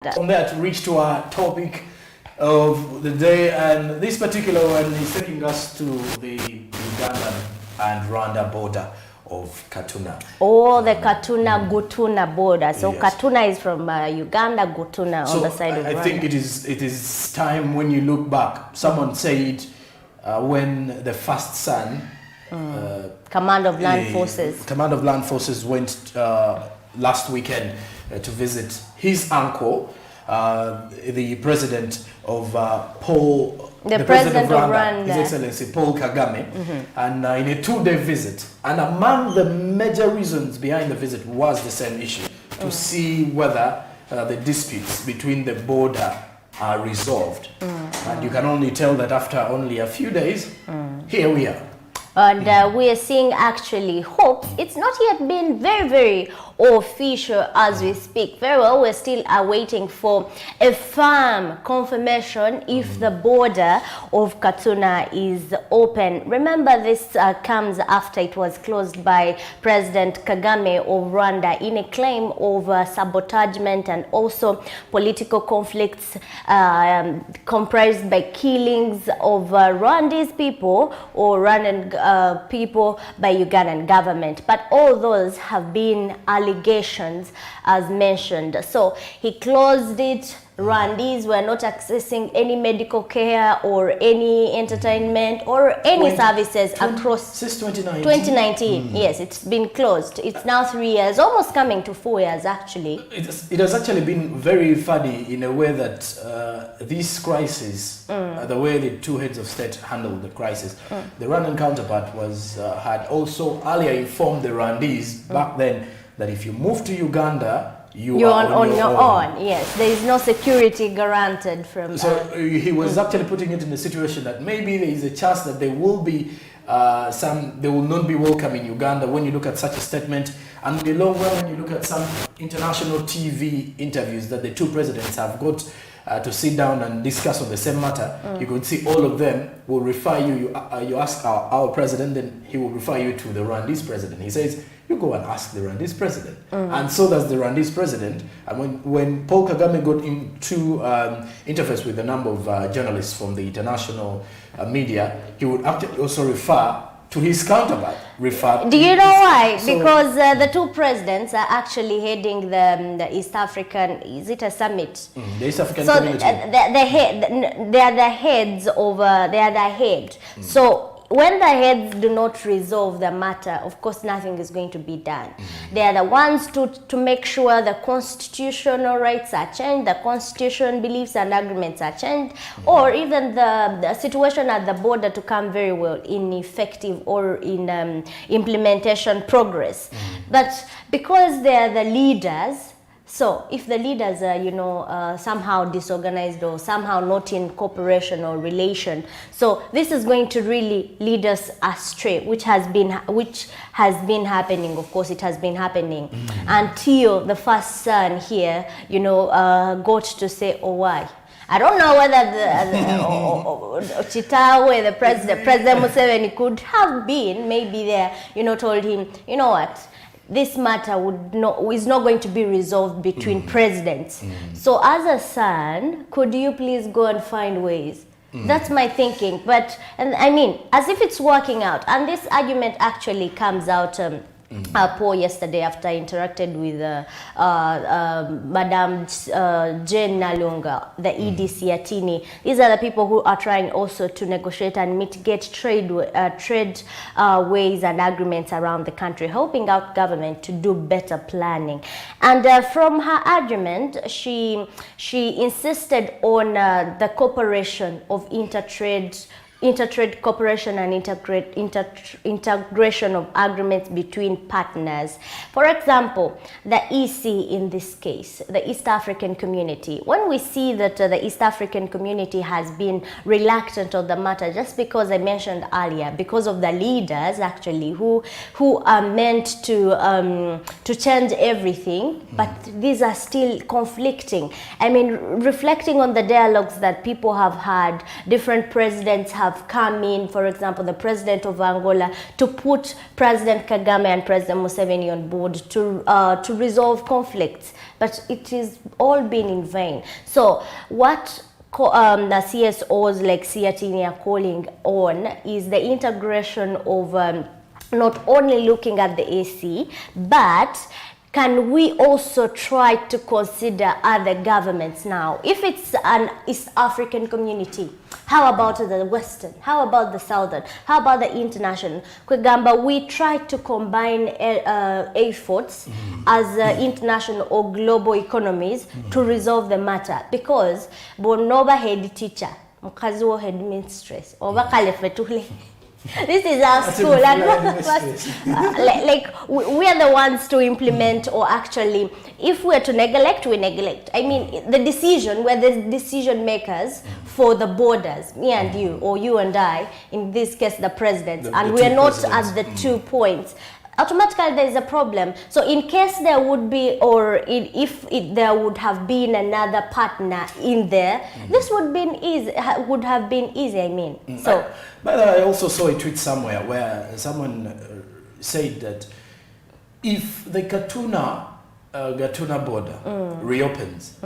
From there to reach to our topic of the day, and this particular one is taking us to the Uganda and Rwanda border of Katuna. Oh, the Katuna-Gutuna border. So yes. Katuna is from Uganda, Gutuna on the side of Rwanda. I think it is time when you look back. Someone said when the first son, Command of Land Forces went last weekend to visit his uncle, the president of the president of Rwanda, His Excellency Paul Kagame, and in a 2-day visit. And among the major reasons behind the visit was the same issue, to see whether the disputes between the border are resolved. And you can only tell that after only a few days, here we are. And we are seeing actually hopes. It's not yet been very official as we speak. Very well, we're still awaiting for a firm confirmation if the border of Katuna is open. Remember, this comes after it was closed by President Kagame of Rwanda in a claim of sabotagement and also political conflicts comprised by killings of Rwandese people or Rwandan people by Ugandan government. But all those have been allegations as mentioned. So he closed it. Rwandese were not accessing any medical care or any entertainment or any services across since 2019. 2019. Yes, it's been closed. It's now 3 years, almost coming to 4 years actually. It has actually been very funny in a way that this crisis, the way the two heads of state handled the crisis, the Rwandan counterpart had also earlier informed the Rwandese back then that if you move to Uganda, you're on your own. Yes, there is no security granted from. So he was actually putting it in a situation that maybe there is a chance that there will be they will not be welcome in Uganda when you look at such a statement. And in the long run, when you look at some international TV interviews that the two presidents have got to sit down and discuss on the same matter, you could see all of them will refer you. You ask our president, then he will refer you to the Rwandese president. He says, you go and ask the Rwandese president. And so does the Rwandese president. And when Paul Kagame got into interface with a number of journalists from the international media, he would actually also refer to his counterpart. Do you know why? Because the two presidents are actually heading the East African, is it a summit? The East African community. They are the heads of, they are the head. So when the heads do not resolve the matter, of course, nothing is going to be done. They are the ones to make sure the constitutional rights are changed, the constitution beliefs and agreements are changed, or even the situation at the border to come very well in effective or in implementation progress. But because they are the leaders, so if the leaders are, somehow disorganized or somehow not in cooperation or relation, so this is going to really lead us astray, which has been happening. Of course, it has been happening until the first son here, got to say, oh, why? I don't know whether Chitawe, the President Museveni could have been maybe there, told him, you know what? This matter is not going to be resolved between presidents. So as a son, could you please go and find ways? That's my thinking. But, and I mean, as if it's working out. And this argument actually comes out Paul yesterday after I interacted with Madam Jane Nalunga, the EDC Atini. These are the people who are trying also to negotiate and mitigate trade ways and agreements around the country, helping out government to do better planning. And from her argument, she insisted on the cooperation of intertrade cooperation and integration of agreements between partners. For example, the EC in this case, the East African community. When we see that the East African community has been reluctant on the matter, just because I mentioned earlier, because of the leaders actually who are meant to change everything, but these are still conflicting. I mean, reflecting on the dialogues that people have had, different presidents have have come in, for example, the president of Angola, to put President Kagame and President Museveni on board to resolve conflicts, but it is all been in vain. So what the CSOs like Siatini are calling on is the integration of not only looking at the AC, but can we also try to consider other governments now? If it's an East African community, how about the Western? How about the Southern? How about the international? Kwegamba, we try to combine efforts as international or global economies to resolve the matter, because bonoba head teacher, mukazi wo head mistress, oba kale fetule. This is our school, and like we are the ones to implement, or actually, if we're to neglect, we neglect. I mean, the decision, we're the decision makers for the borders, me and you, or you and I, in this case, the presidents, and we are not at the 2 points. Automatically there is a problem. So in case there would be, or if there would have been another partner in there, this would have been easy. I mean, so. But I also saw a tweet somewhere where someone said that if the Gatuna border reopens,